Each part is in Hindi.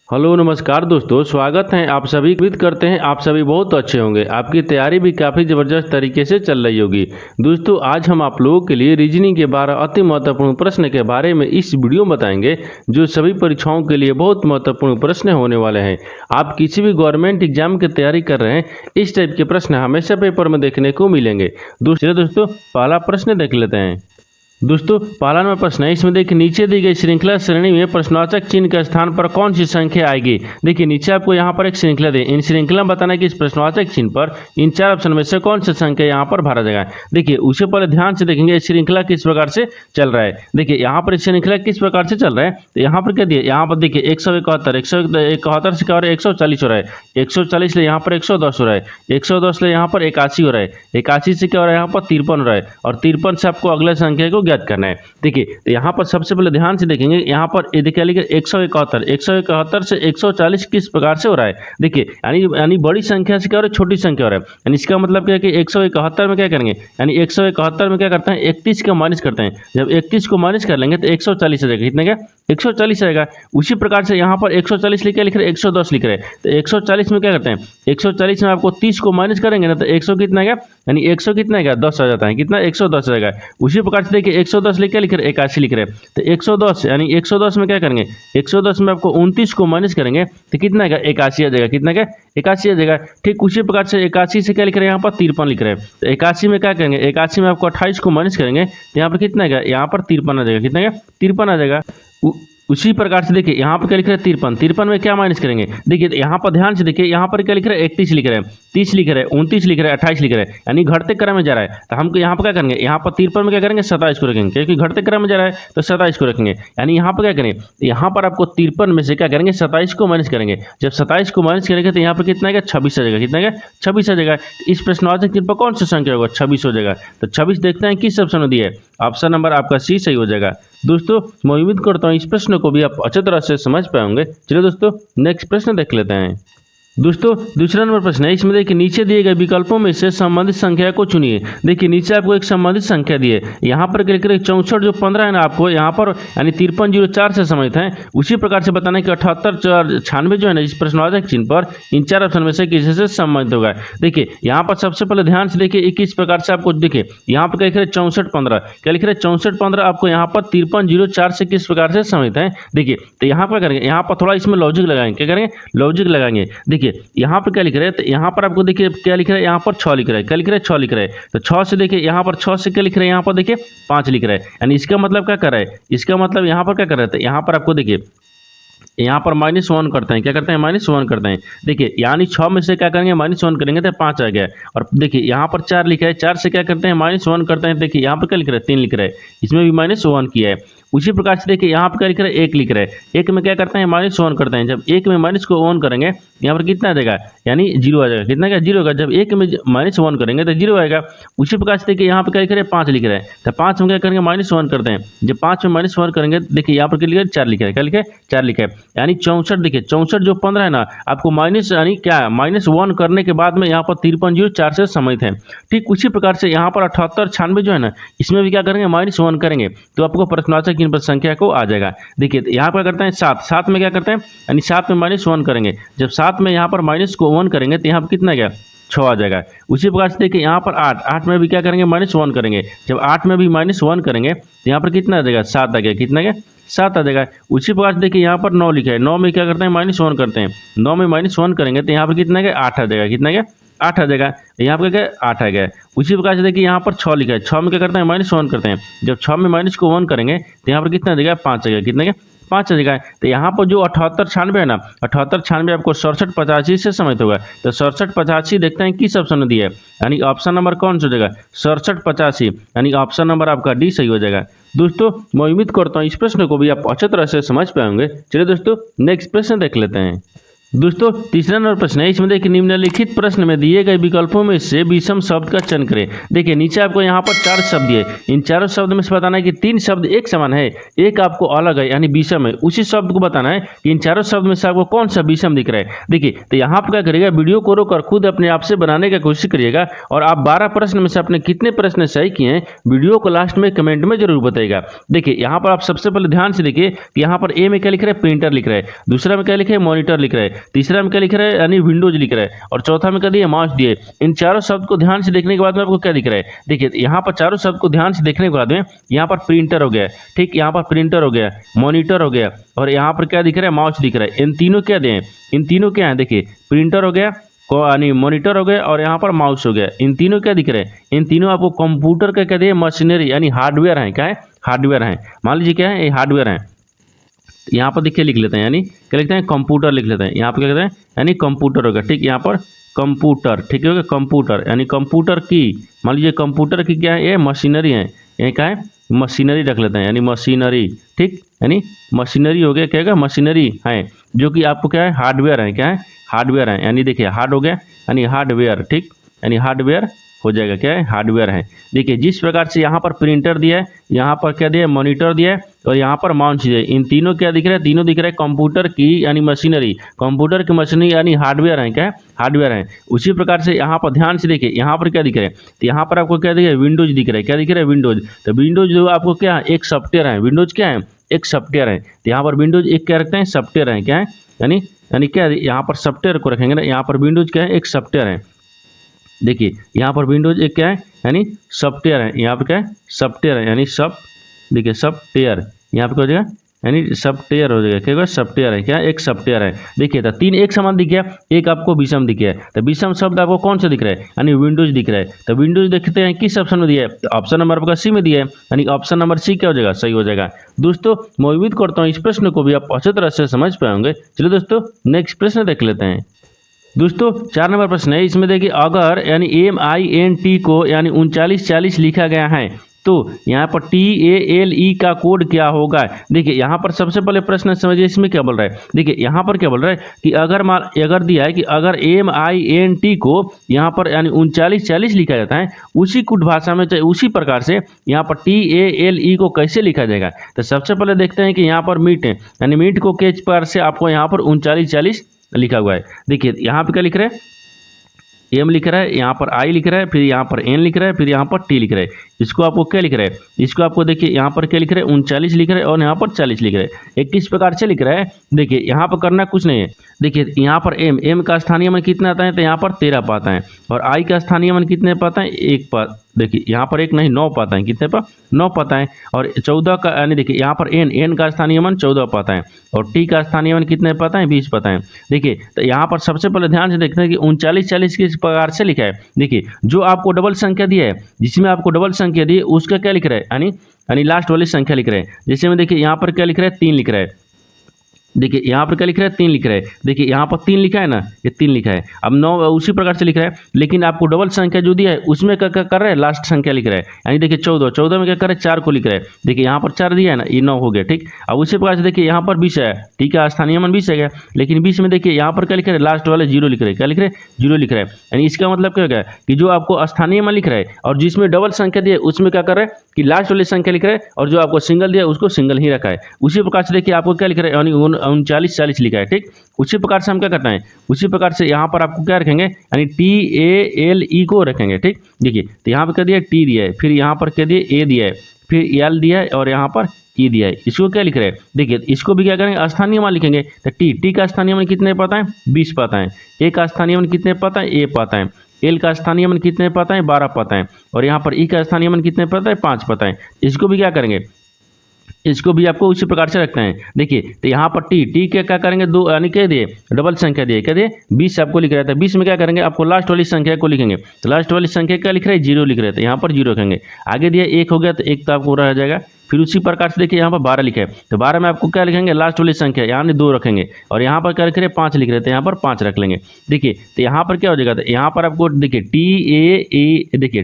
हेलो नमस्कार दोस्तों, स्वागत है आप सभी। उम्मीद करते हैं आप सभी बहुत अच्छे होंगे। आपकी तैयारी भी काफ़ी ज़बरदस्त तरीके से चल रही होगी। दोस्तों आज हम आप लोगों के लिए रीजनिंग के 12 अति महत्वपूर्ण प्रश्न के बारे में इस वीडियो में बताएंगे, जो सभी परीक्षाओं के लिए बहुत महत्वपूर्ण प्रश्न होने वाले हैं। आप किसी भी गवर्नमेंट एग्जाम की तैयारी कर रहे हैं, इस टाइप के प्रश्न हमेशा पेपर में देखने को मिलेंगे। दोस्तों पहला प्रश्न देख लेते हैं। दोस्तों पहला नंबर प्रश्न है, इसमें देखिए नीचे दी गई श्रृंखला श्रेणी में प्रश्नवाचक चिन्ह के स्थान पर कौन सी संख्या आएगी। देखिए नीचे आपको यहाँ पर एक श्रृंखला दी, इन श्रृंखला में बताना है कि इस प्रश्नवाचक चिन्ह पर इन चार ऑप्शन में से कौन सी संख्या यहाँ पर भरा जाएगा। देखिए उससे पहले ध्यान से देखेंगे श्रृंखला किस प्रकार से चल रहा है। देखिए यहाँ पर श्रृंखला किस प्रकार से चल रहा है, तो यहाँ पर क्या दिया, यहाँ पर देखिए 171, 171 से क्या हो रहा है 140 हो रहा है, 140 ले यहाँ पर 110 हो रहा है, 110 ले यहाँ पर 81 हो रहा है, 81 से क्या हो रहा है यहाँ पर 53 हो रहा है, और 53 से आपको अगले संख्या को ज्ञात करना है। देखिए तो यहाँ पर सबसे पहले ध्यान से देखेंगे, यहाँ पर ये देखिए लिखे 171 से 140 किस प्रकार से हो रहा है। देखिए यानी बड़ी संख्या से क्या हो रहा है, छोटी संख्या हो रहा है। यानी इसका मतलब क्या है कि 171 में क्या करेंगे, यानी 171 में क्या करते हैं 31 का माइनस करते हैं। जब 31 को माइनस कर लेंगे तो 140 आ जाएगा, कितना क्या 140 आएगा। उसी प्रकार से यहाँ पर 140 लिख रहे हैं 110 लिख रहे हैं, तो 140 में क्या करते हैं 140 में आपको 30 को माइनस करेंगे ना, तो 100 कितना आएगा, यानी 100 कितना आएगा 10 आ जाता है, कितना 110 आएगा। उसी प्रकार से देखिए 110 लिख रहे हैं 81 लिख रहे हैं, तो 110 यानी 110 में क्या करेंगे 110 में आपको 29 को माइनस करेंगे तो कितना आएगा 81 आ जाएगा, कितना क्या 81 आ जाएगा। ठीक उसी प्रकार से 81 से क्या लिख रहे हैं यहाँ पर 53 लिख रहे हैं, तो 81 में क्या करेंगे 81 में आपको 28 को माइनस करेंगे तो यहाँ पर कितना आएगा, यहाँ पर 53 आ जाएगा, कितना क्या 53 आ जाएगा। उसी प्रकार से देखिए यहाँ पर क्या लिख रहे हैं 53 में क्या माइनस करेंगे। देखिए यहाँ पर ध्यान से देखिए, यहाँ पर क्या लिख रहे हैं 31 लिख रहे हैं, 30 लिख रहे हैं, 29 लिख रहे हैं, 28 लिख रहे हैं, यानी घटते क्रम में जा रहा है। तो हमको यहाँ पर क्या करेंगे, यहाँ पर 53 में क्या करेंगे 27 को रखेंगे, क्योंकि घटते क्रम में जा रहा है तो 27 को रखेंगे। यानी यहाँ पर क्या करेंगे, यहाँ पर आपको 53 में से क्या करेंगे 27 को माइनस करेंगे। जब 27 को माइनस करेंगे तो यहाँ पर कितना आएगा 26 आ जाएगा, कितना आएगा 26 आ जाएगा। इस प्रश्नवाचक चिन्ह पर कौन सा संख्या होगा 26 हो जाएगा। तो 26 देखते हैं किस ऑप्शन में दिया है, ऑप्शन नंबर आपका सी सही हो जाएगा। दोस्तों मैं उम्मीद करता हूँ इस प्रश्न को भी आप अच्छी तरह से समझ पाएंगे। चलिए दोस्तों नेक्स्ट प्रश्न देख लेते हैं। दोस्तों दूसरा नंबर प्रश्न है, इसमें देखिए नीचे दिए गए विकल्पों में से संबंधित संख्या को चुनिए। देखिए नीचे आपको एक संबंधित संख्या दी है, यहाँ पर क्लिक करें 64 जो 15 है ना आपको यहाँ पर यानी 5304 से संबंधित है। उसी प्रकार से बताना है कि 7896 जो है ना इस प्रश्नवाचक चिन्ह पर इन चार ऑप्शन में से किसी से संबंधित होगा। देखिए यहाँ पर सबसे पहले ध्यान से देखिए किस प्रकार से आपको देखिए यहाँ पर क्या लिख रहे 6415, क्या लिख रहे 6415 आपको यहाँ पर 5304 से किस प्रकार से संबंधित है। देखिए तो यहाँ पर करेंगे, यहाँ पर थोड़ा इसमें लॉजिक लगाएंगे, क्या करेंगे लॉजिक लगाएंगे। देखिए यहाँ पर क्या लिख रहे हैं, तो यहाँ पर आपको देखिए क्या लिख रहा है, यहाँ पर 6 लिख रहा है, क्या लिख रहा है 6 लिख रहा है। तो 6 से देखिए यहाँ पर 6 से क्या लिख रहे हैं, यहाँ पर देखिए 5 लिख रहा है। यानी इसका मतलब क्या कर रहा है, इसका मतलब यहाँ पर क्या कर रहे थे, यहाँ पर आपको देखिए यहाँ पर -1 करते हैं, क्या करते हैं -1 करते हैं। देखिए यानी 6 में से क्या करेंगे -1 करेंगे तो 5 आ गया। और देखिए यहाँ पर 4 लिखा है, 4 से क्या करते हैं -1 करते हैं। देखिए यहाँ पर क्या लिख रहा है 3 लिख रहा है, इसमें भी -1 किया है। उसी प्रकार से देखिए यहाँ पर क्या लिख रहा है 1 लिख रहा है, 1 में क्या करते हैं -1 करते हैं। जब 1 में माइनस को 1 करेंगे यहाँ पर कितना आ जाएगा, यानी 0 आ जाएगा, कितना क्या 0 होगा। जब 1 में -1 करेंगे तो 0 आएगा। उसी प्रकार से देखिए यहाँ पर क्या लिख रहे हैं 5 लिख रहा है, तो 5 में क्या करेंगे -1 करते हैं। जब 5 में -1 करेंगे देखिए यहाँ पर क्या लिखा है 4 लिखा है, क्या लिखा है 4 लिखा है। यानी 64 देखिए 64 जो 15 है ना आपको माइनस यानी क्या -1 करने के बाद में यहाँ पर 5304 से संबंधित है। ठीक उसी प्रकार से यहाँ पर 7896 जो है ना इसमें भी क्या करेंगे -1 करेंगे तो आपको प्रश्नवाचक चिन्ह पर संख्या को आ जाएगा। देखिए यहाँ पर करते हैं 7 में क्या करते हैं, यानी 7 में -1 करेंगे। जब 7 में यहाँ पर माइनस को 1 करेंगे तो यहाँ पर कितना गया 6 आ जाएगा। उसी प्रकार से देखिए यहाँ पर 8 में भी क्या करेंगे -1 करेंगे। जब 8 में भी -1 करेंगे तो यहाँ पर कितना आ जाएगा 7 आ गया, कितना गया 7 आ जाएगा। उसी प्रकार से देखिए यहाँ पर 9 लिखा है, 9 में क्या करते हैं -1 करते हैं। 9 में -1 करेंगे तो यहाँ पर कितना गया 8 आ जाएगा, कितना गया 8 आ जाएगा। यहाँ पर क्या 8 आ गया। उसी प्रकार से देखिए यहाँ पर 6 लिखा है, 6 में क्या करते हैं -1 करते हैं। जब 6 में माइनस को 1 करेंगे तो यहाँ पर कितना आ जाएगा 5 आ गया, कितना गया 5 आ जाएगा। तो यहाँ पर जो 7896 है ना 7896 आपको 6785 से समझ होगा। तो 6785 देखते हैं किस ऑप्शन में दिया है, यानी ऑप्शन नंबर कौन सा हो जाएगा 6785, यानी ऑप्शन नंबर आपका डी सही हो जाएगा। दोस्तों मैं उम्मीद करता हूँ इस प्रश्न को भी आप अच्छी तरह से समझ पाएंगे। चलिए दोस्तों नेक्स्ट प्रश्न देख लेते हैं। दोस्तों तीसरा नंबर प्रश्न है, इसमें देखिए निम्नलिखित प्रश्न में दिए गए विकल्पों में से विषम शब्द का चयन करें। देखिए नीचे आपको यहाँ पर 4 शब्द दिए, इन चारों शब्द में से बताना है कि 3 शब्द एक समान है, एक आपको अलग है यानी विषम है। उसी शब्द को बताना है कि इन चारों शब्द में से आपको कौन सा विषम दिख रहा है। देखिए तो यहाँ पर क्या करिएगा, वीडियो को रोककर खुद अपने आप से बनाने की कोशिश करिएगा और आप 12 प्रश्न में से अपने कितने प्रश्न सही किए हैं वीडियो को लास्ट में कमेंट में जरूर बताइएगा। देखिए यहाँ पर आप सबसे पहले ध्यान से देखिए कि यहाँ पर ए में क्या लिख रहा है, प्रिंटर लिख रहा है, दूसरा में क्या लिखा है, मॉनिटर लिख रहा है, तीसरा में क्या लिख रहा है यानी विंडोज लिख रहा है, और चौथा में क्या दिया, माउस दिए। इन चारों शब्द को ध्यान से देखने के बाद में आपको क्या दिख रहा है, देखिए यहाँ पर चारों शब्द को ध्यान से देखने के बाद में यहाँ पर प्रिंटर हो गया, ठीक, यहाँ पर प्रिंटर हो गया, मॉनिटर हो गया, और यहाँ पर क्या दिख रहा है, माउस दिख रहा है। इन तीनों क्या दें, इन तीनों क्या है, देखिए प्रिंटर हो गया यानी मॉनिटर हो गया और यहाँ पर माउस हो गया। इन तीनों क्या दिख रहे हैं, इन तीनों आपको कंप्यूटर का क्या दिए, मशीनरी यानी हार्डवेयर है। क्या है, हार्डवेयर है। मान लीजिए क्या है, ये हार्डवेयर है। यहाँ पर देखिए लिख लेते हैं, यानी क्या लिखते हैं, कंप्यूटर लिख लेते हैं। यहाँ पर क्या कहते हैं, यानी कंप्यूटर होगा, ठीक, यहाँ पर कंप्यूटर, ठीक है, कंप्यूटर यानी कंप्यूटर की, मान लीजिए कंप्यूटर की क्या है, ये मशीनरी है, ये क्या है, मशीनरी रख लेते हैं, यानी मशीनरी, ठीक, यानी मशीनरी हो गया, क्या है, मशीनरी है, जो कि आपको क्या है, हार्डवेयर है। क्या है, हार्डवेयर है, यानी देखिए हार्ड हो गया यानी हार्डवेयर, ठीक, यानी हार्डवेयर हो जाएगा, क्या है, हार्डवेयर है। देखिए जिस प्रकार से यहाँ पर प्रिंटर दिया है, यहाँ पर क्या दिया है, मॉनिटर दिया है, और यहाँ पर माउस दिया है। इन तीनों क्या दिख रहा है, तीनों दिख रहा है कंप्यूटर की यानी मशीनरी, कंप्यूटर की मशीनरी यानी हार्डवेयर है। क्या है, हार्डवेयर है। उसी प्रकार से यहाँ पर ध्यान से देखिए, यहाँ पर क्या दिख रहा है, तो यहाँ पर आपको क्या दिख रहा है, विंडोज दिख रहा है। क्या दिख रहा है, विंडोज। तो विंडोज जो आपको क्या है, एक सॉफ्टवेयर है। विंडोज क्या है, एक सॉफ्टवेयर है। तो यहाँ पर विंडोज एक क्या रखते हैं, सॉफ्टवेयर है। क्या है, यानी क्या है, यहाँ पर सॉफ्टवेयर को रखेंगे ना, यहाँ पर विंडोज क्या है, एक सॉफ्टवेयर है। देखिए यहाँ पर विंडोज एक क्या है, यानी सॉफ्टवेयर है। यहाँ पर क्या है, सॉफ्टवेयर है, यानी सब, देखिए सॉफ्टवेयर, यहाँ पर क्या हो जाएगा, यानी सॉफ्टवेयर हो जाएगा। क्या होगा, सॉफ्टवेयर है। क्या, एक सॉफ्टवेयर है। देखिए तो 3 एक समान दिख गया, एक आपको विषम दिख गया। तो विषम शब्द आपको कौन सा दिख रहा है, यानी विंडोज दिख रहा है। तो विंडोज देखते हैं किस ऑप्शन में दिया है, तो ऑप्शन नंबर आपका सी में दिया है, यानी ऑप्शन नंबर सी क्या हो जाएगा, सही हो जाएगा। दोस्तों मैं उम्मीद करता हूँ इस प्रश्न को भी आप अच्छी तरह से समझ पाए होंगे। चलिए दोस्तों नेक्स्ट प्रश्न देख लेते हैं। दोस्तों 4 नंबर प्रश्न है, इसमें देखिए अगर यानी MINT को यानी 3940 लिखा गया है तो यहाँ पर TALE का कोड क्या होगा। देखिए यहाँ पर सबसे पहले प्रश्न समझिए इसमें क्या बोल रहा है। देखिए यहाँ पर क्या बोल रहा है कि अगर दिया है कि अगर MINT को यहाँ पर यानी 3940 लिखा जाता है, उसी कुछ भाषा में चाहे उसी प्रकार से यहाँ पर TALE को कैसे लिखा जाएगा। तो सबसे पहले देखते हैं कि यहाँ पर मीट है, यानी मीट को किस प्रकार से आपको यहाँ पर 3940 लिखा हुआ है। देखिए यहाँ पे क्या लिख रहा है, एम लिख रहा है, यहाँ पर आई लिख रहा है, फिर यहाँ पर एन लिख रहा है, फिर यहाँ पर टी लिख रहा है। इसको आपको क्या लिख रहा है, इसको आपको देखिए यहाँ पर क्या लिख रहा है, 39 लिख रहा है और यहाँ पर 40 लिख रहा है। एक किस प्रकार से लिख रहा है, देखिए यहाँ पर करना कुछ नहीं है। देखिए यहाँ पर एम का स्थानीय मान कितना आता है, तो यहाँ पर 13 पाता है, और आई का स्थानीय मान कितने पाता है, 1 पाता। देखिए यहाँ पर 1 नहीं 9 पाता है, कितने पर 9 पाता है। और 14 का यानी देखिए यहाँ पर एन का स्थानीय मान 14 पाता है, और टी का स्थानीय मान कितने पाता है, 20 पाता है। देखिए तो यहाँ पर सबसे पहले ध्यान से देखते हैं कि 3940 किस प्रकार से लिखा है। देखिए जो आपको डबल संख्या दी है, जिसमें आपको डबल संख्या दी है उसका क्या लिख रहा है, यानी लास्ट वाली संख्या लिख रहे हैं। जैसे में देखिए यहाँ पर क्या लिख रहा है, 3 लिख रहा है। देखिए यहाँ पर क्या लिख रहा है, 3 लिख रहा है। देखिए यहाँ पर 3 लिखा है ना, ये 3 लिखा है। अब 9 उसी प्रकार से लिख रहा है, लेकिन आपको डबल संख्या जो दिया है उसमें क्या कर रहा है, लास्ट संख्या लिख रहा है। यानी देखिए 14 में क्या कर रहा है, 4 को लिख रहा है। देखिए यहाँ पर 4 दिया है ना, ये 9 हो गया, ठीक। अब उसी प्रकार से देखिए यहाँ पर 20 है, ठीक है, स्थानीय मान 20 है गया, लेकिन 20 में देखिए यहाँ पर क्या लिख रहा है, लास्ट वाले 0 लिख रहे हैं। क्या लिख रहे हैं, 0 लिख रहा है। यानी इसका मतलब क्या होगा कि जो आपको स्थानीय मान लिख रहा है और जिसमें डबल संख्या दिया है उसमें क्या कर रहा है कि लास्ट वाली संख्या लिख रहा है, और जो आपको सिंगल दिया है उसको सिंगल ही रखा है। उसी प्रकार से देखिए आपको क्या लिख रहा है, यानी 3940 लिखा है, ठीक। उसी प्रकार से हम क्या करते हैं, उसी प्रकार से यहाँ पर आपको क्या रखेंगे, यानी TALE को रखेंगे, ठीक। देखिए तो यहाँ पर क्या दिया है, टी दिया है, फिर यहाँ पर क्या दिया है, ए दिया है, फिर एल दिया है, और यहाँ पर ई दिया है। इसको क्या लिख रहे हैं, देखिए इसको भी क्या करेंगे, स्थानीय मान लिखेंगे। तो टी का स्थानीय मान कितने पाता है, 20 पाता है। ए का स्थानीय मान कितने पाता है, ए पाता है। एल का स्थानीय मान कितने पाता है, 12 पाता है। और यहाँ पर ई का स्थानीय मान कितने पाता है, 5 पाता है। इसको भी क्या करेंगे, इसको भी आपको उसी प्रकार से रखते हैं। देखिए तो यहाँ पर टी क्या करेंगे, 2 यानी क्या दिए, डबल संख्या दिए, क्या दिए, 20 आपको लिख रहा था। 20 में क्या करेंगे, आपको लास्ट वाली संख्या को लिखेंगे। तो लास्ट वाली संख्या क्या लिख रहे हैं, 0 लिख रहे थे, यहाँ पर 0 रखेंगे। आगे दिया 1 हो गया, तो 1 तो आपको रह जाएगा। फिर उसी प्रकार से देखिए यहाँ पर 12 लिखा है, तो 12 में आपको क्या लिखेंगे, लास्ट वाली संख्या यानी 2 रखेंगे, और यहाँ पर क्या लिख रहे हैं, 5 लिख रहे थे, यहाँ पर 5 रख लेंगे। देखिए तो यहाँ पर क्या हो जाएगा, तो यहाँ पर आपको देखिए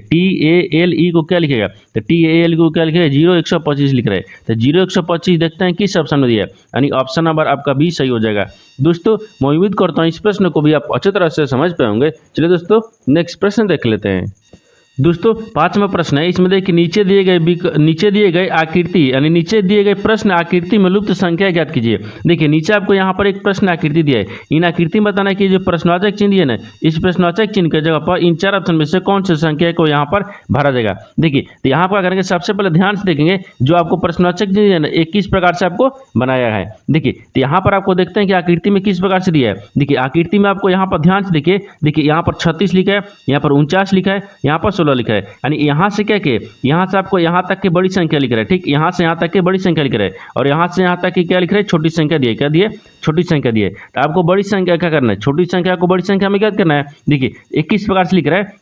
TALE को क्या लिखेगा, तो TALE को क्या लिखेगा, 0 125 लिख रहा है। तो 0125 देखते हैं किस ऑप्शन में दिया है, यानी ऑप्शन नंबर आपका बी सही हो जाएगा। दोस्तों मैं उम्मीद करता हूँ इस प्रश्न को भी आप अच्छी तरह से समझ पाए होंगे। चलिए दोस्तों नेक्स्ट प्रश्न देख लेते हैं। दोस्तों 5वां प्रश्न है, इसमें देखिए नीचे दिए गए आकृति यानी नीचे दिए गए प्रश्न आकृति में लुप्त संख्या ज्ञात कीजिए। देखिए नीचे आपको यहाँ पर एक प्रश्न आकृति दिया है, इन आकृति में बताना है कि जो प्रश्नवाचक चिन्ह दिए ना, इस प्रश्नवाचक चिन्ह के जगह पर इन 4 ऑप्शन में से कौन सी संख्या को यहाँ पर भरा जाएगा। देखिए तो यहाँ पर करेंगे, सबसे पहले ध्यान से देखेंगे जो आपको प्रश्नवाचक चिन्ह दिया है ना, एक किस प्रकार से आपको बनाया है। देखिए तो यहाँ पर आपको देखते हैं कि आकृति में किस प्रकार से दिया है। देखिए आकृति में आपको यहाँ पर ध्यान से देखिए यहाँ पर 36 लिखा है, यहाँ पर 49 लिखा है, यहाँ पर 16 लिखा है, यानी यहाँ से क्या के यहाँ से आपको यहाँ तक की बड़ी संख्या लिख रहा है। ठीक, यहाँ से यहाँ तक की बड़ी संख्या लिख रहा है और यहाँ से यहाँ तक की क्या लिख रहा है, छोटी संख्या दिए। क्या दिए, छोटी संख्या दिए। तो आपको बड़ी संख्या क्या करना है, छोटी संख्या को बड़ी संख्या में क्या करना है। देखिए 21 प्रकार से लिख रहा है,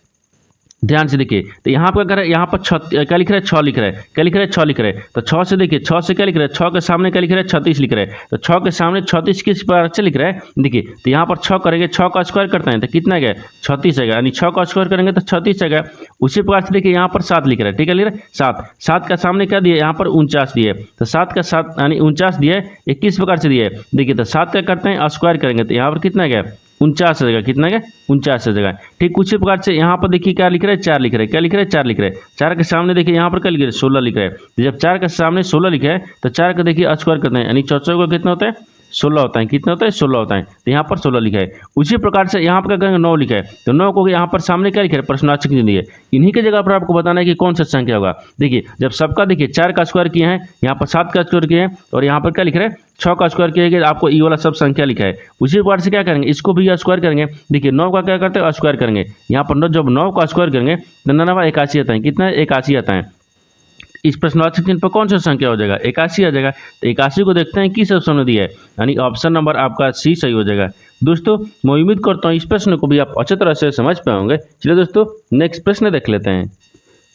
ध्यान से देखिए। तो यहाँ पर अगर यहाँ पर क्या लिख रहा है, 6 लिख रहा है। क्या लिख रहा है, 6 लिख रहा है। तो 6 से देखिए, 6 से क्या लिख रहा है, 6 के सामने क्या लिख रहा है, 36 लिख रहा है। तो 6 के सामने 36 किस प्रकार से लिख रहा है। देखिए तो यहाँ पर 6 करेंगे, 6 का स्क्वायर करते हैं तो कितना गया, 36 आएगा, यानी 6 का स्क्वायर करेंगे तो 36 आएगा। उसी प्रकार से देखिए यहाँ पर 7 लिख रहा है। ठीक है, लिख रहा है 7 का सामने क्या दिया, यहाँ पर 49 दिए। तो 7 का 7 यानी 49 दिया है, 21 प्रकार से दिया है। देखिए तो 7 का करते हैं स्क्वायर करेंगे तो यहाँ पर कितना गया, 49 जगह, कितना गया 49 जगह। ठीक उसी प्रकार से यहाँ पर देखिए क्या लिख रहा है, 4 लिख रहा है। क्या लिख रहा है, 4 लिख रहा है। 4 के सामने देखिए यहाँ पर क्या लिख रहा है, 16 लिख रहा है। तो जब 4 के सामने 16 लिखा है तो 4 का देखिए स्क्वायर करते हैं, यानी 4 का कितना होता है, 16 होता है। कितना होता है, 16 होता है। तो यहाँ पर 16 लिखा है। उसी प्रकार से यहाँ पर क्या करेंगे, 9 लिखा है। तो 9 को यहाँ पर सामने क्या लिखा है, प्रश्नवाचक चिन्ह दिए। इन्हीं की जगह पर आपको बताना है कि कौन सा संख्या होगा। देखिए जब सबका देखिए 4 का स्क्वायर किए हैं, यहाँ पर 7 का स्क्वायर किए हैं और यहाँ पर क्या लिख रहा है, 6 का स्क्वायर किया, आपको ये वाला सब संख्या लिखा है। उसी प्रकार से क्या करेंगे, इसको भी स्क्वायर करेंगे। देखिए 9 का क्या करते हैं, स्क्वायर करेंगे। यहाँ पर जब 9 का स्क्वायर करेंगे तो 9 81 आता है। कितना है, 81 आता है। इस प्रश्नवाचक चिन्ह पर कौन सा संख्या हो जाएगा, 81 आ जाएगा। तो 81 को देखते हैं किस ऑप्शन में दिया है, यानी ऑप्शन नंबर आपका सी सही हो जाएगा। दोस्तों मैं उम्मीद करता हूँ इस प्रश्न को भी आप अच्छी तरह से समझ पाए होंगे। चलिए दोस्तों नेक्स्ट प्रश्न देख लेते हैं।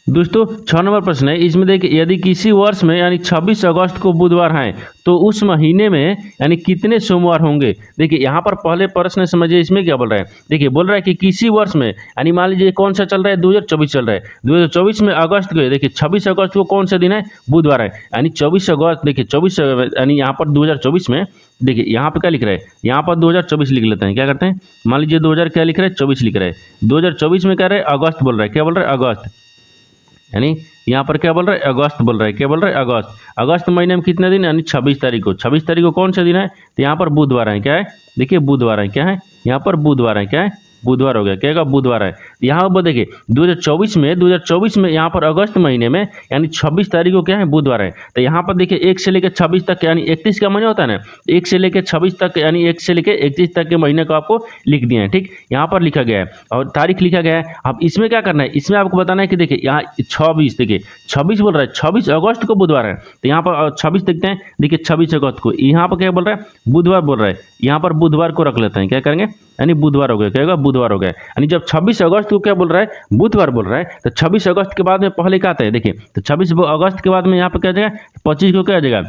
दोस्तों 6 नंबर प्रश्न है, इसमें देखिए यदि किसी वर्ष में यानी 26 अगस्त को बुधवार है तो उस महीने में यानी कितने सोमवार होंगे। देखिए यहाँ पर पहले प्रश्न समझिए, इसमें क्या बोल रहा है। देखिए बोल रहा है कि किसी वर्ष में यानी मान लीजिए कौन सा चल रहा है, 2024 चल रहा है। 2024 में अगस्त को देखिए 26 अगस्त को कौन सा दिन है, बुधवार है, यानी 24 अगस्त। देखिए 24 यानी यहाँ पर 2024 में देखिए यहाँ पर क्या लिख रहा है, यहाँ पर 2024 लिख लेते हैं। क्या करते हैं, मान लीजिए 2000 क्या लिख रहा है, 24 लिख रहा है। 2024 में क्या रहा है, अगस्त बोल रहा है। क्या बोल रहा है, अगस्त, यानी यहाँ पर क्या बोल रहा है, अगस्त बोल रहा है। क्या बोल रहा है, अगस्त। अगस्त महीने में कितने दिन, यानी 26 तारीख को। 26 तारीख को कौन सा दिन है, तो यहाँ पर बुधवार है। क्या है, देखिए बुधवार है। क्या है, यहाँ पर बुधवार है। क्या है, बुधवार हो गया। क्या होगा, बुधवार है। यहाँ पर देखिए 2024 में यहाँ पर अगस्त महीने में यानी 26 तारीख को क्या है, बुधवार है। तो यहाँ पर देखिए 1 से लेकर 26 तक यानी 31 का महीना होता है ना, 1 से लेकर 26 तक यानी 1 से लेकर 31 तक के महीने को आपको लिख दिए हैं। ठीक, यहाँ पर लिखा गया है और तारीख लिखा गया है। अब इसमें क्या करना है, इसमें आपको बताना है कि देखिए यहाँ 26, देखिए 26 बोल रहा है, 26 अगस्त को बुधवार है। तो यहाँ पर 26 देखते हैं, देखिए 26 अगस्त को। यहाँ पर क्या बोल रहा है, बुधवार बोल रहा है। यहाँ पर बुधवार को रख लेते हैं। क्या करेंगे, यानी बुधवार हो गया। क्या होगा, बुधवार हो गया। यानी जब 26 अगस्त को क्या बोल रहा है, बुधवार बोल रहा है, तो 26 अगस्त के बाद में पहले क्या आता है, देखिए तो 26 अगस्त के बाद में यहाँ पर क्या आ जाएगा, 25 को क्या आ जाएगा,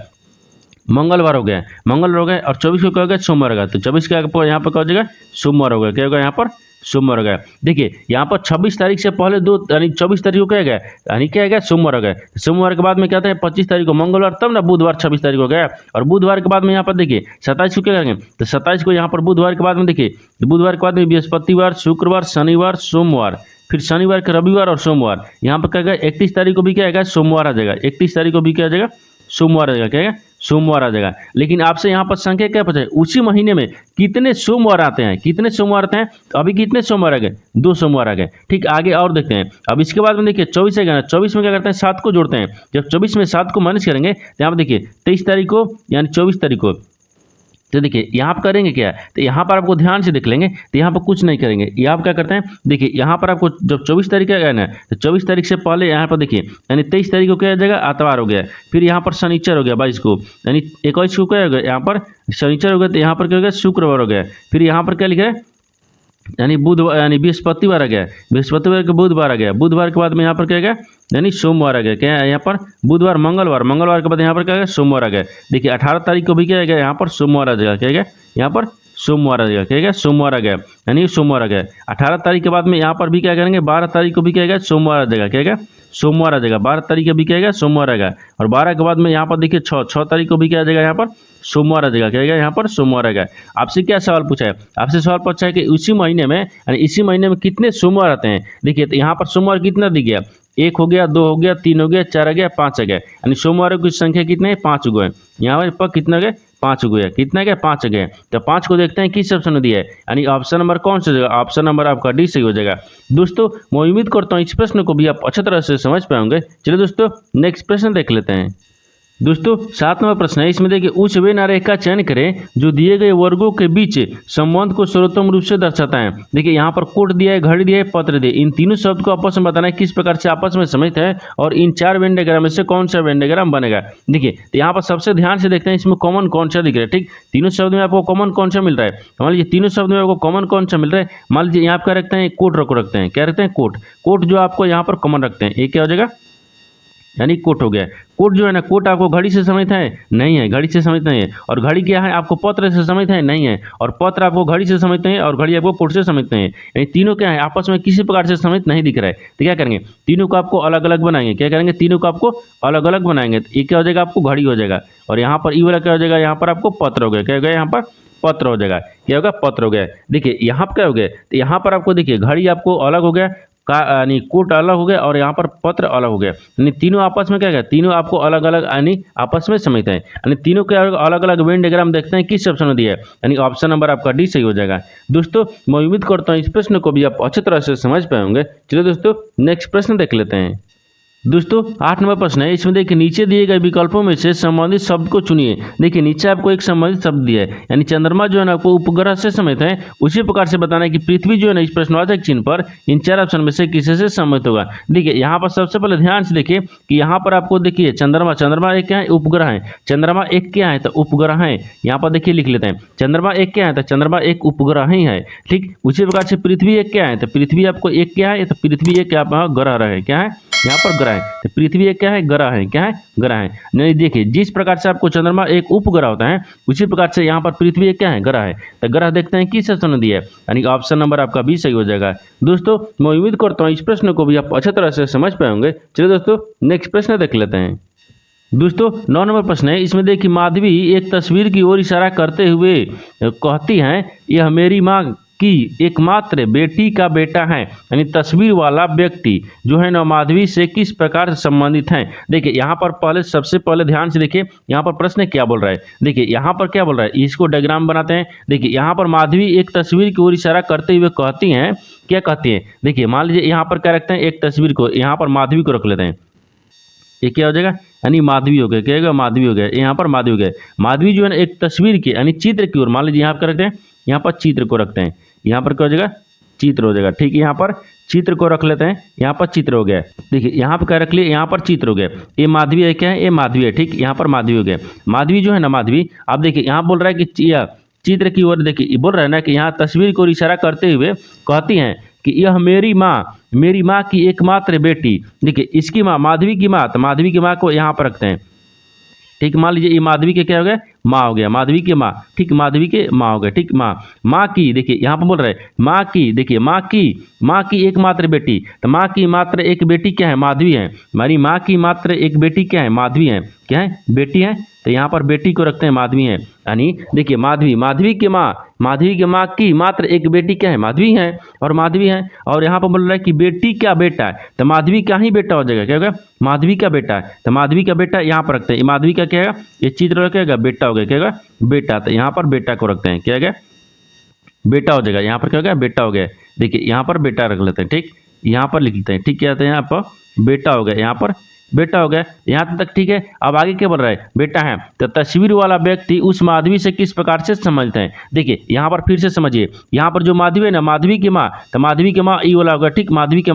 मंगलवार हो गया। मंगलवार हो गया और 24 को क्या हो गया, सोमवार हो गया। तो 24 का यहाँ पर क्या हो जाएगा, सोमवार हो गया। क्या होगा, यहाँ पर सोमवार हो गया। देखिए यहाँ पर 26 तारीख से पहले दो यानी 24 तारीख को क्या गया, यानी क्या गया, सोमवार हो गया। सोमवार के बाद में क्या था, 25 तारीख को मंगलवार, तब ना बुधवार 26 तारीख को गया। और बुधवार के बाद में यहाँ पर देखिए 27 को क्या करेंगे, तो 27 को यहाँ पर बुधवार के बाद में देखिए, तो बुधवार के बाद में बृहस्पतिवार, शुक्रवार, शनिवार, सोमवार, फिर शनिवार के रविवार और सोमवार। यहाँ पर क्या गया, 31 तारीख को भी क्या आएगा, सोमवार आ जाएगा। 31 तारीख को भी क्या आ जाएगा, सोमवार आ जाएगा। क्या है, सोमवार आ जाएगा। लेकिन आपसे यहाँ पर संख्या क्या पूछा है, उसी महीने में कितने सोमवार आते हैं, कितने सोमवार आते हैं। तो अभी कितने सोमवार आ गए, 2 सोमवार आ गए। ठीक, आगे और देखते हैं। अब इसके बाद में देखिए 24 आएगा ना, 24 में क्या करते हैं, 7 को जोड़ते हैं। जब 24 में 7 को माइनस करेंगे तो यहाँ पर देखिए 23 तारीख को यानी 24 तारीख को। तो देखिए यहाँ पर करेंगे क्या, तो यहाँ पर आपको ध्यान से देख लेंगे तो यहाँ पर कुछ नहीं करेंगे। यहाँ पर क्या करते हैं, देखिए यहाँ पर आपको जब 24 तारीख का ना, तो 24 तारीख से पहले यहाँ पर देखिए यानी 23 तारीख को क्या हो जाएगा, आतवार हो गया। फिर यहाँ पर शनिचर हो गया 22 को, यानी 21 को क्या हो गया, यहाँ पर शनिचर हो गया। तो यहाँ पर क्या हो गया, शुक्रवार हो गया। फिर यहाँ पर क्या लिखा है, यानी बुधवार यानी बृहस्पतिवार आ गया। बृहस्पतिवार के बुधवार आ गया। बुधवार के बाद में यहाँ पर क्या आ गया, यानी सोमवार आ गया। क्या है, यहाँ पर बुधवार, मंगलवार, मंगलवार के बाद यहाँ पर क्या आ गया, सोमवार आ गया। देखिए 18 तारीख को भी क्या आ गया, यहाँ पर सोमवार आ जाएगा। क्या आ गया, यहाँ पर सोमवार आ जाएगा। क्या आ गया, सोमवार आ गया। यानी सोमवार आ गया। 18 तारीख के बाद में यहाँ पर भी क्या करेंगे, 12 तारीख को भी क्या आएगा, सोमवार आ जाएगा। क्या आएगा, सोमवार आ जाएगा। 12 तारीख को भी क्या आएगा, सोमवार आएगा। और 12 के बाद में यहाँ पर देखिए 6 तारीख को भी क्या आ जाएगा, यहाँ पर सोमवार आ जाएगा। क्या आएगा, यहाँ पर सोमवार आएगा। आपसे क्या सवाल पूछा है, आपसे सवाल पूछा है कि उसी महीने में यानी इसी महीने में कितने सोमवार आते हैं। देखिए तो यहाँ पर सोमवार कितना दिख गया, 1 हो गया, 2 हो गया, 3 हो गया, 4 हो गया, 5 आ गया। यानी सोमवारों की संख्या कितने, 5 हो गए। यहाँ पर कितना हो गया, 5 हो गया। कितना गया, 5 हो गया। तो 5 को देखते हैं किस ऑप्शन में दिया है, यानी ऑप्शन नंबर कौन सा जगह, ऑप्शन नंबर आपका डी सही हो जाएगा। दोस्तों मैं उम्मीद करता हूँ इस प्रश्न को भी आप अच्छी तरह से समझ पाएंगे। चलिए दोस्तों नेक्स्ट प्रश्न देख लेते हैं। दोस्तों 7 नंबर प्रश्न है, इसमें देखिए उस वे नारे का चयन करें जो दिए गए वर्गों के बीच संबंध को सर्वोत्तम रूप से दर्शाता है। देखिए यहाँ पर कोट दिया है, घड़ी दिया है, पत्र दिया है। इन तीनों शब्द को आपस में बताना है किस प्रकार से आपस में समित है और इन 4 वेन डायग्राम में से कौन सा वेन डायग्राम बनेगा। देखिए तो यहाँ पर सबसे ध्यान से देखते हैं इसमें कॉमन कौन सा दिख रहा है। ठीक, तीनों शब्द में आपको कॉमन कौन सा मिल रहा है। मान लीजिए तीनों शब्द में आपको कॉमन कौन सा मिल रहा है, मान लीजिए यहाँ पर रखते हैं कोट रखते हैं, क्या रखते हैं, कोट। कोट जो आपको यहाँ पर कॉमन रखते हैं, ये क्या हो जाएगा, यानी कोट हो गया। कोट जो है ना, कोट आपको घड़ी से समित है, नहीं है, घड़ी से समित नहीं है। और घड़ी क्या है, आपको पत्र से समित है, नहीं है। और पत्र आपको घड़ी से समित नहीं है और घड़ी आपको कोट से समित नहीं है। यानी तीनों क्या है, आपस में किसी प्रकार से समित नहीं दिख रहा है। तो क्या करेंगे, तीनों को आपको अलग अलग बनाएंगे। क्या करेंगे, तीनों को आपको अलग अलग बनाएंगे। तो ये क्या हो जाएगा, आपको घड़ी हो जाएगा। और यहाँ पर ई वाला क्या हो जाएगा, यहाँ पर आपको पत्र हो गया। क्या हो गया, यहाँ पर पत्र हो जाएगा। क्या होगा, पत्र हो गया। देखिए यहाँ पर क्या हो गया, तो यहाँ पर आपको देखिए घड़ी आपको अलग हो गया, का यानी कोट अलग हो गया और यहाँ पर पत्र अलग हो गया। यानी तीनों आपस में क्या है, तीनों आपको अलग अलग यानी आपस में समित है। यानी तीनों के अलग अलग वेन डायग्राम देखते हैं किस ऑप्शन में दिया है, यानी ऑप्शन नंबर आपका डी सही हो जाएगा। दोस्तों मैं उम्मीद करता हूँ इस प्रश्न को भी आप अच्छी तरह से समझ पाएंगे। चलिए दोस्तों नेक्स्ट प्रश्न देख लेते हैं। दोस्तों 8 नंबर प्रश्न है, इसमें देखिए नीचे दिए गए विकल्पों में से संबंधित शब्द को चुनिए। देखिए नीचे आपको एक संबंधित शब्द दिया है, यानी चंद्रमा जो है ना आपको उपग्रह से समित है। उसी प्रकार से बताना है कि पृथ्वी जो है ना इस प्रश्नवाचक चिन्ह पर इन 4 ऑप्शन में से किसी से समित होगा। देखिए यहाँ पर सबसे पहले ध्यान से देखिए कि यहाँ पर आपको देखिए चंद्रमा एक क्या है, उपग्रह है। चंद्रमा एक क्या है, तो उपग्रह है। यहाँ पर देखिए लिख लेते हैं, चंद्रमा एक क्या है, तो चंद्रमा एक उपग्रह ही है। ठीक, उसी प्रकार से पृथ्वी एक क्या है, तो पृथ्वी आपको एक क्या है, तो पृथ्वी एक ग्रह है। क्या है, यहाँ पर ग्रह है। तो पृथ्वी एक क्या है, ग्रह है। क्या है, ग्रह है। नहीं देखिए जिस प्रकार से आपको चंद्रमा एक उपग्रह होता है उसी प्रकार से यहाँ पर पृथ्वी एक क्या है, ग्रह है। तो ग्रह देखते हैं किस ऑप्शन में दिया है, यानी ऑप्शन नंबर आपका भी सही हो जाएगा। दोस्तों मैं उम्मीद करता हूँ इस प्रश्न को भी आप अच्छी तरह से समझ पाएंगे। चलिए दोस्तों नेक्स्ट प्रश्न देख लेते हैं। दोस्तों 9 नंबर प्रश्न है, इसमें देखिए माधवी एक तस्वीर की ओर इशारा करते हुए कहती हैं, यह मेरी माँ की एकमात्र बेटी का बेटा है। यानी तस्वीर वाला व्यक्ति जो है ना माधवी से किस प्रकार से संबंधित है। देखिए यहाँ पर पहले सबसे पहले ध्यान से देखिए यहाँ पर प्रश्न क्या बोल रहा है। देखिए यहाँ पर क्या बोल रहा है, इसको डायग्राम बनाते हैं। देखिए यहाँ पर माधवी एक तस्वीर की ओर इशारा करते हुए कहती हैं, क्या कहती हैं। देखिए मान लीजिए यहाँ पर क्या रखते हैं, एक तस्वीर को, यहाँ पर माधवी को रख लेते हैं। ये क्या हो जाएगा, यानी माधवी हो गया। क्या होगा, माधवी हो गया। यहाँ पर माधवी हो गया। माधवी जो है ना एक तस्वीर की यानी चित्र की ओर, मान लीजिए यहाँ पर रखते हैं, यहाँ पर चित्र को रखते हैं। यहाँ पर क्या हो जाएगा, चित्र हो जाएगा। ठीक है, यहाँ पर चित्र को रख लेते हैं, यहाँ पर चित्र हो गया। देखिए यहाँ पर क्या रख लिए, यहाँ पर चित्र हो गया। ये माधवी है, क्या है, ये माधवी है। ठीक, यहाँ पर माधवी हो गया। माधवी जो है ना माधवी, आप देखिए यहाँ बोल रहा है कि चित्र की ओर, देखिए बोल रहा है ना कि यहाँ तस्वीर को इशारा करते हुए कहती हैं कि यह मेरी माँ की एकमात्र बेटी। देखिए इसकी माँ, माधवी की माँ, तो माधवी की माँ को यहाँ पर रखते हैं। ठीक, मान लीजिए ये माधवी के क्या हो गया, माँ हो गया। माधवी की माँ, ठीक, माधवी के माँ हो गया। ठीक, माँ की, देखिए यहाँ पर बोल रहे हैं माँ की, देखिए माँ की एकमात्र बेटी। तो माँ की मात्र एक बेटी क्या है, माधवी है। हमारी माँ की मात्र एक बेटी क्या है, माधवी है। क्या है, बेटी है। तो यहाँ पर बेटी को रखते हैं, माधवी है। यानी देखिए माधवी की माँ की मात्र एक बेटी क्या है, माधवी है। और माधवी है, और यहाँ पर बोल रहा है कि बेटी क्या बेटा है, तो माधवी का ही बेटा हो जाएगा। क्या होगा, माधवी का बेटा है। तो माधवी का बेटा यहाँ पर रखते हैं। माधवी का क्या है, ये चित्र क्या होगा, बेटा हो गया। क्या होगा, बेटा। तो यहाँ पर बेटा को रखते हैं। क्या हो गया, बेटा हो जाएगा। यहाँ पर क्या हो गया, बेटा हो गया। देखिए यहाँ पर बेटा रख लेते हैं। ठीक, यहाँ पर लिख लेते हैं। ठीक, क्या होता है, यहाँ पर बेटा हो गया। यहाँ पर बेटा हो गया, यहाँ तक ठीक है। अब आगे क्या बोल रहा है, बेटा है। तो तस्वीर वाला व्यक्ति उस माधवी से किस प्रकार से समझते हैं। देखिए यहाँ पर फिर से समझिए, यहाँ पर जो माधवी है ना, माधवी की माँ, तो माधवी की माँ ई वाला होगा। ठीक, माधवी की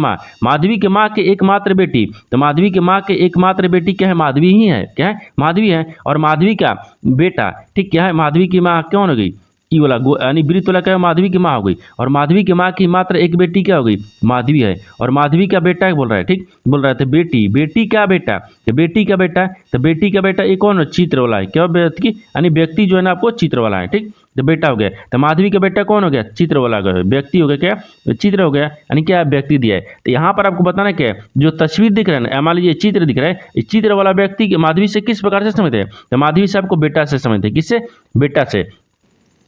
माँ के एकमात्र बेटी। तो माधवी की माँ के एकमात्र बेटी क्या है, माधवी ही है। क्या है, माधवी है। और माधवी का बेटा, ठीक, क्या है, माधवी की माँ कौन हो गई, ई वाला यानी वृत्त वाला क्या है, माधवी की माँ हो गई। और माधवी की माँ की मात्र एक बेटी क्या हो गई, माधवी है। और माधवी का बेटा बोल रहा है। ठीक, बोल रहा है तो बेटी क्या बेटा, तो बेटी का बेटा, तो बेटी का बेटा एक कौन, चित्र वाला है। क्या व्यक्ति, यानी व्यक्ति जो है ना आपको चित्र वाला है। ठीक, तो बेटा हो गया। तो माधवी का बेटा कौन हो गया? चित्र वाला व्यक्ति हो गया। क्या? चित्र हो गया, यानी क्या व्यक्ति दिया है। तो यहाँ पर आपको बताना क्या है, जो तस्वीर दिख रहा है ना, मान लीजिए चित्र दिख रहा है, इस चित्र वाला व्यक्ति माधवी से किस प्रकार से समझते हैं? तो माधवी से आपको बेटा से समझते हैं। किससे? बेटा से।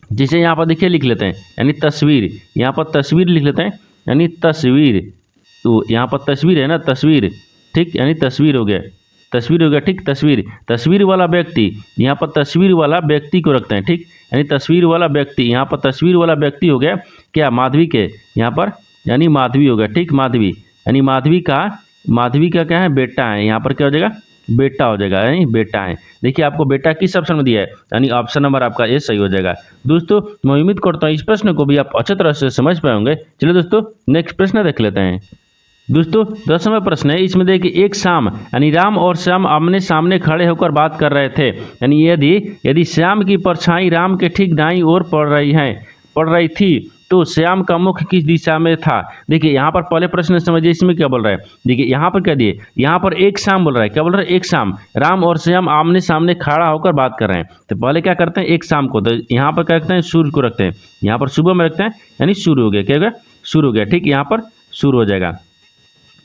जिसे यहाँ पर देखिए लिख लेते हैं, यानी तस्वीर, यहाँ पर तस्वीर लिख लेते हैं, यानी तस्वीर। तो यहाँ पर तस्वीर है ना, तस्वीर, ठीक, यानी तस्वीर हो गया, तस्वीर हो गया, ठीक, तस्वीर। तस्वीर वाला व्यक्ति, यहाँ पर तस्वीर वाला व्यक्ति को रखते हैं, ठीक, यानी तस्वीर वाला व्यक्ति, यहाँ पर तस्वीर वाला व्यक्ति हो गया क्या? माधवी के, यहाँ पर यानी माधवी हो गया, ठीक, माधवी, यानी माधवी का क्या है? बेटा है। यहाँ पर क्या हो जाएगा? बेटा हो जाएगा, यानी बेटा है। देखिए आपको बेटा किस ऑप्शन में दिया है, यानी ऑप्शन नंबर आपका ए सही हो जाएगा। दोस्तों मैं उम्मीद करता हूँ इस प्रश्न को भी आप अच्छी तरह से समझ पाए होंगे। चलिए दोस्तों नेक्स्ट प्रश्न देख लेते हैं। दोस्तों 10वां प्रश्न है, इसमें देखिए एक श्याम, यानी राम और श्याम आमने सामने खड़े होकर बात कर रहे थे, यानी यदि श्याम की परछाई राम के ठीक दाईं ओर पड़ रही थी तो श्याम का मुख किस दिशा में था? देखिए यहाँ पर पहले प्रश्न समझिए, इसमें क्या बोल रहा है। देखिए यहाँ पर क्या दिए, यहाँ पर एक श्याम बोल रहा है। क्या बोल रहा है? एक श्याम, राम और श्याम आमने सामने खड़ा होकर बात कर रहे हैं। तो पहले क्या करते हैं? एक शाम को, तो यहाँ पर क्या रखते हैं? सूर्य को रखते हैं। यहाँ पर सुबह में रखते हैं, यानी शुरू हो गया। क्या हो गया? शुरू हो गया, ठीक, यहाँ पर शुरू हो जाएगा,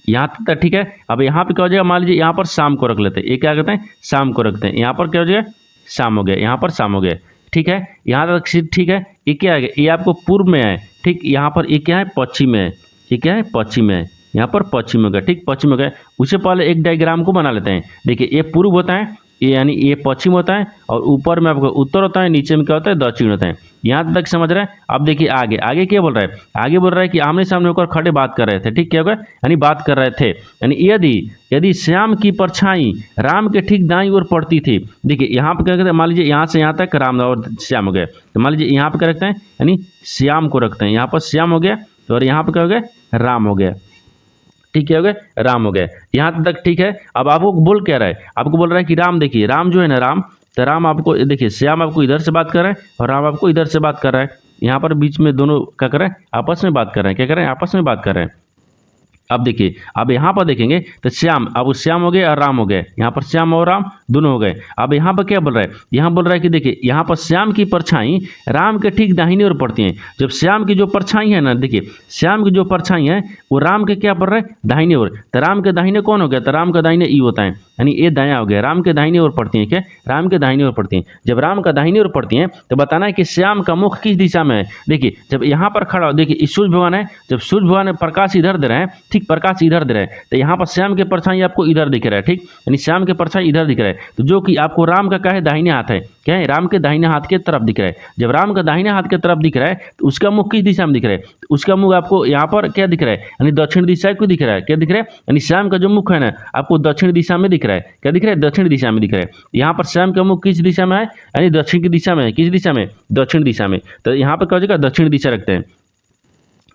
यहाँ तक ठीक है। अब यहाँ पे क्या हो जाएगा? मान लीजिए यहाँ पर शाम को रख लेते हैं। ये क्या करते हैं? शाम को रखते हैं। यहाँ पर क्या हो जाएगा? शाम हो गया, यहाँ पर शाम हो गया, ठीक है। यहाँ तक ठीक है। ये क्या है? ये आपको पूर्व में है, ठीक। यहाँ पर ये क्या है? पश्चिम में है। ये क्या है? पश्चिम में है। यहाँ पर पश्चिम हो गया, ठीक, पश्चिम हो गया। उससे पहले एक डायग्राम को बना लेते हैं। देखिए ये पूर्व होता है, ये यानी ये पश्चिम होता है, और ऊपर में आपको उत्तर होता है, नीचे में क्या होता है? दक्षिण होता है। यहाँ तक समझ रहे हैं? अब देखिए आगे क्या बोल रहा है? आगे बोल रहा है कि आमने सामने होकर खड़े बात कर रहे थे, ठीक, क्या होगा? यानी बात कर रहे थे, यानी यदि श्याम की परछाई राम के ठीक दाईं ओर पड़ती थी। देखिए यहाँ पे क्या कहते हैं? मान लीजिए यहाँ से यहाँ तक राम और श्याम हो गए, तो मान लीजिए यहाँ पे क्या रखते हैं? यानी श्याम को रखते हैं। यहाँ पर श्याम हो गया, तो और यहाँ पे क्या हो गया? राम हो गया, ठीक, क्या हो गया? राम हो गया। यहाँ तक ठीक है। अब आपको बोल क्या रहा है? आपको बोल रहा है कि राम, देखिए राम जो है ना, राम, तो राम आपको देखिए, श्याम आपको इधर से बात कर रहा है और राम आपको इधर से बात कर रहा है। यहाँ पर बीच में दोनों क्या कर रहे हैं? आपस में बात कर रहे हैं। क्या कर रहे हैं? आपस में बात कर रहे हैं। अब देखिए, अब यहाँ पर देखेंगे तो श्याम, अब श्याम हो गए और राम हो गए। यहाँ पर श्याम और राम दोनों हो गए। अब यहाँ पर क्या बोल रहा है? यहाँ बोल रहा है कि देखिए यहाँ पर श्याम की परछाई राम के ठीक दाहिनी ओर पड़ती हैं। जब श्याम की जो परछाई है ना, देखिए श्याम की जो परछाई है वो राम के क्या पड़ रहा है? दाहिने ओर। तो राम के दाहिने कौन हो गया? तो राम का दाहिने ई होता है, यानी ये दायां हो गया। राम के दाहिने ओर पड़ती हैं। क्या? राम के दाहिने ओर पड़ती हैं। जब राम का दाहिने ओर पड़ती हैं तो बताना है कि श्याम का मुख किस दिशा में है। देखिए जब यहाँ पर खड़ा हो, देखिए सूर्य भगवान है, जब सूर्य भगवान प्रकाश इधर दे रहे हैं, ठीक, प्रकाश इधर दे रहे हैं, तो यहाँ पर श्याम के परछाई आपको इधर दिख रहा है, ठीक, यानी श्याम के परछाई इधर दिख रहा है। तो जो कि आपको राम का क्या है? दाहिने हाथ है। क्या है? राम के दाहिने हाथ के तरफ दिख रहा है। जब राम का दाहिने हाथ के तरफ दिख रहा है तो उसका मुख किस दिशा में दिख रहा है? तो उसका मुख आपको यहाँ पर क्या दिख रहा है? यानी दक्षिण दिशा को दिख रहा है। क्या दिख रहा है? यानी श्याम का जो मुख है ना, आपको दक्षिण दिशा में दिख रहा है। क्या दिख रहा है? दक्षिण दिशा में दिख रहा है। यहाँ पर श्याम का मुख किस दिशा में है? यानी दक्षिण की दिशा में है। किस दिशा में? दक्षिण दिशा में। तो यहाँ पर क्या हो जाएगा? दक्षिण दिशा रखते हैं।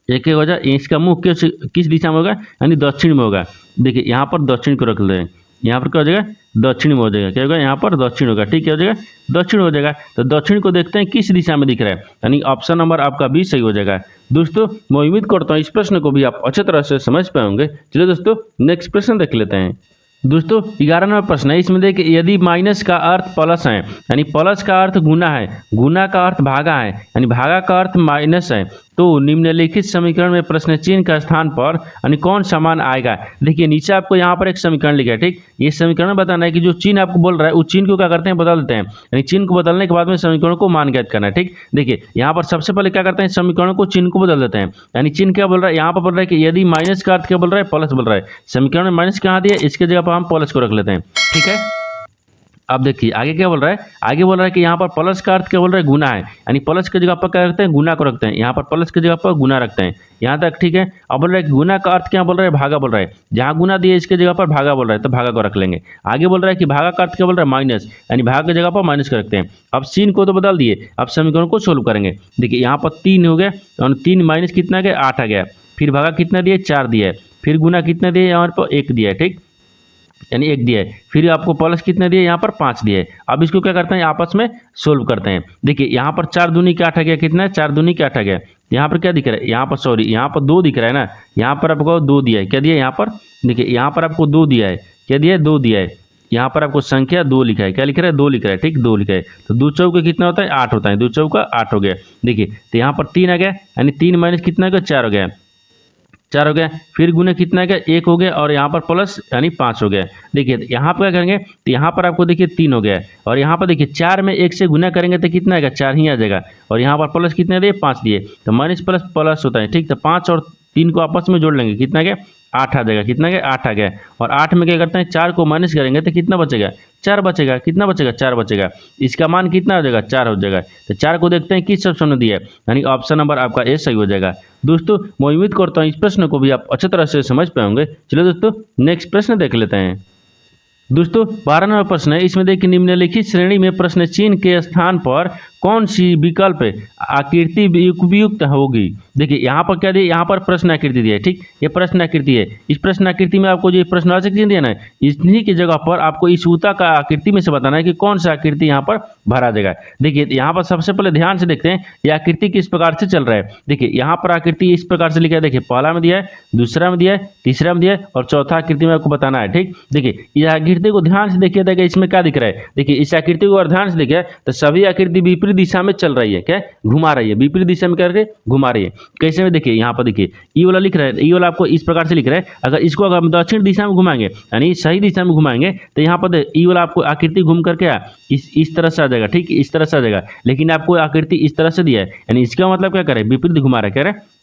एक हो जाए, इसका मुख किस दिशा में होगा? यानी दक्षिण में होगा। देखिए यहाँ पर दक्षिण को रख ले, यहाँ पर क्या हो जाएगा? दक्षिण में हो जाएगा। क्या होगा? यहाँ पर दक्षिण होगा, ठीक, क्या हो जाएगा? दक्षिण हो जाएगा। तो दक्षिण को देखते हैं किस दिशा में दिख रहा है, यानी ऑप्शन नंबर आपका बी सही हो जाएगा। दोस्तों मैं उम्मीद करता हूँ इस प्रश्न को भी आप अच्छे तरह से समझ पाए होंगे। चलिए दोस्तों नेक्स्ट प्रश्न देख लेते हैं। दोस्तों 11वां नंबर प्रश्न है, इसमें देखिए यदि माइनस का अर्थ प्लस है, यानी प्लस का अर्थ गुना है, गुना का अर्थ भागा है, यानी भागा का अर्थ माइनस है, तो निम्नलिखित समीकरण में प्रश्न चिन्ह का स्थान पर यानी कौन सा मान आएगा। देखिए नीचे आपको यहाँ पर एक समीकरण लिखा है, ठीक, ये समीकरण बताना है कि जो चिन्ह आपको बोल रहा है उस चिन्ह को क्या करते हैं? बदल देते हैं, यानी चिन्ह को बदलने के बाद में समीकरण को मान ज्ञात करना है, ठीक। देखिए यहाँ पर सबसे पहले क्या करते हैं? समीकरण को चिन्ह को बदल देते हैं, यानी चिन्ह क्या बोल रहा है? यहाँ पर बोल रहा है कि यदि माइनस का अर्थ क्या बोल रहा है? प्लस बोल रहा है। समीकरण में माइनस कहाँ दिया? इसके जगह पर हम प्लस को रख लेते हैं, ठीक है। अब देखिए आगे क्या बोल रहा है? आगे बोल रहा है कि यहाँ पर प्लस का अर्थ क्या बोल रहा है? गुना है, यानी प्लस की जगह पर क्या रखते हैं? गुना को रखते हैं। यहाँ पर प्लस की जगह पर गुना रखते हैं, यहाँ तक ठीक है। अब बोल रहा है कि गुना का अर्थ क्या बोल रहा है? भागा बोल रहा है। जहाँ गुना दिए इसके जगह पर भागा बोल रहा है, तो भागा को रख लेंगे। आगे बोल रहा है कि भागा का अर्थ क्या बोल रहा है? माइनस, यानी भाग की जगह पर माइनस कर रखते हैं। अब सीन को तो बदल दिए, अब समीकरण को सोल्व करेंगे। देखिए यहाँ पर 3 हो गया, और 3 माइनस कितना गया? 8 आ गया। फिर भागा कितना दिए? 4 दिया है। फिर गुना कितना दिए? यहाँ पर 1 दिया है, ठीक, यानी 1 दिया है। फिर आपको प्लस कितने दिए? यहाँ पर 5 दिए है। अब इसको क्या करते हैं? आपस में सोल्व करते हैं। देखिए यहाँ पर 4 दूनी के 8 आ गया, कितना है? 4 दूनी के 8 आ गया। यहाँ पर क्या दिख रहा है? यहाँ पर सॉरी, यहाँ पर 2 दिख रहा है ना, यहाँ पर आपको 2 दिया है। क्या दिया है? यहाँ पर देखिए यहाँ पर आपको 2 दिया है। क्या दिया है? 2 दिया है। यहाँ पर आपको संख्या 2 लिखा है, क्या लिख रहा है 2 लिख रहा है, ठीक 2 लिखा है। तो 2 चौके कितना होता है 8 होता है, 2 चौका 8 हो गया। देखिए तो यहाँ पर 3 आ गया, यानी 3 माइनस कितना हो गया 4 हो गया, 4 हो गया। फिर गुने कितना हो गया 1 हो गया, और यहाँ पर प्लस यानी 5 हो गया। देखिए यहाँ पर क्या करेंगे तो यहाँ पर आपको देखिए 3 हो गया, और यहाँ पर देखिए 4 में 1 से गुना करेंगे तो कितना आएगा 4 ही आ जाएगा, और यहाँ पर प्लस कितने दिए 5 दिए, तो माइनस प्लस प्लस होता है, ठीक। तो 5 और 3 को आपस में जोड़ लेंगे, कितना गया 8 आ जाएगा, कितना गया 8 आ गया। और 8 में क्या करते हैं 4 को माइनस करेंगे तो कितना बचेगा 4 बचेगा, कितना बचेगा 4 बचेगा। इसका मान कितना हो जाएगा 4 हो जाएगा। तो 4 को देखते हैं किस ऑप्शन में दिया है, यानी ऑप्शन नंबर आपका ए सही हो जाएगा। दोस्तों मैं उम्मीद करता हूँ इस प्रश्न को भी आप अच्छी तरह से समझ पाएंगे। चलिए दोस्तों नेक्स्ट प्रश्न देख लेते हैं। दोस्तों 12 नंबर प्रश्न है, इसमें देखिए निम्नलिखित श्रेणी में प्रश्न चिन्ह के स्थान पर कौन सी विकल्प आकृति उपयुक्त होगी। देखिए यहाँ पर क्या दिया, यहाँ पर प्रश्न आकृति दिया है, ठीक। ये प्रश्न आकृति है, इस प्रश्न आकृति में आपको जो प्रश्नवाचक चिन्ह दिया ना, इन्हीं की जगह पर आपको इस सूता का आकृति में से बताना है कि कौन सा आकृति यहाँ पर भरा जाएगा। देखिए यहाँ पर सबसे पहले ध्यान से देखते हैं ये आकृति किस प्रकार से चल रहा है। देखिए यहाँ पर आकृति इस प्रकार से लिखा है, देखिए पहला में दिया है, दूसरा में दिया है, तीसरा में दिया है, और चौथा आकृति में आपको बताना है, ठीक। देखिए इस आकृति को ध्यान से देखिए, देखिए इसमें क्या दिख रहा है। देखिए इस आकृति को अगर ध्यान से देखिए तो सभी आकृति विपरीत दिशा में चल रही है, क्या घुमा रही है, विपरीत दिशा में करके घुमा रही है। कैसे में देखिए यहाँ पर देखिए ई वाला लिख रहा है, ई वाला आपको इस प्रकार से लिख रहा है। अगर इसको अगर हम दक्षिण दिशा में घुमाएंगे यानी सही दिशा में घुमाएंगे तो यहाँ पर ई वाला आपको आकृति घूम करके इस तरह से आ जाएगा, ठीक इस तरह से आ जाएगा। लेकिन आपको आकृति इस तरह से दिया है, यानी इसका मतलब क्या करे विपरीत घुमा रहा है, कह रहे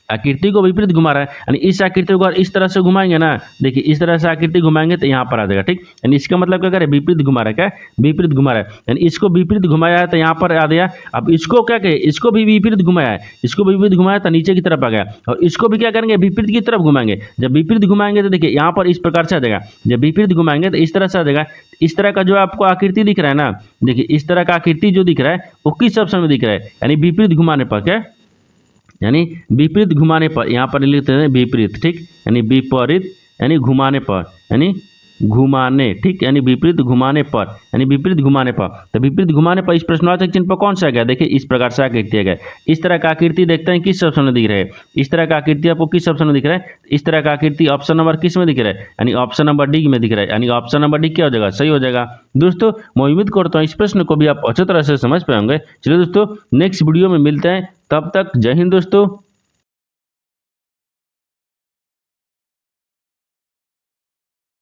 आकृति को विपरीत घुमा रहा है। यानी इस आकृति को इस तरह से घुमाएंगे ना, देखिए इस तरह से आकृति घुमाएंगे तो यहाँ पर आ जाएगा, ठीक। यानी इसका मतलब क्या करे विपरीत घुमा रहा है, क्या विपरीत घुमा रहा है। यानी इसको विपरीत घुमाया है तो यहाँ पर आ गया। अब इसको क्या कहे, इसको भी विपरीत घुमाया है, इसको विपरीत घुमाया तो नीचे की तरफ आ गया, और इसको भी क्या करेंगे विपरीत की तरफ घुमाएंगे। जब विपरीत घुमाएंगे तो देखिए यहाँ पर इस प्रकार से आ जाएगा, जब विपरीत घुमाएंगे तो इस तरह से आ जाएगा। इस तरह का जो आपको आकृति दिख रहा है ना, देखिए इस तरह का आकृति जो दिख रहा है वो किस ऑप्शन में दिख रहा है, यानी विपरीत घुमाने पर, क्या यानी विपरीत घुमाने पर, यहाँ पर लिखते हैं विपरीत, ठीक यानी विपरीत यानी घुमाने पर, यानी घुमाने, ठीक यानी विपरीत घुमाने पर, यानी विपरीत घुमाने पर। तो विपरीत घुमाने पर इस प्रश्नवाचक चिन्ह पर कौन सा आ गया, देखिए इस प्रकार से आकृति आ गया। इस तरह का आकृति देखते हैं किस ऑप्शन में दिख रहा है, इस तरह का आकृति आपको किस ऑप्शन में दिख रहा है, इस तरह का आकृति ऑप्शन नंबर किस में दिख रहा है, यानी ऑप्शन नंबर डी में दिख रहा है, यानी ऑप्शन नंबर डी क्या हो जाएगा सही हो जाएगा। दोस्तों मैं उम्मीद करता हूँ इस प्रश्न को भी आप अच्छी तरह से समझ पाएंगे। चलिए दोस्तों नेक्स्ट वीडियो में मिलते हैं, तब तक जय हिंद दोस्तों।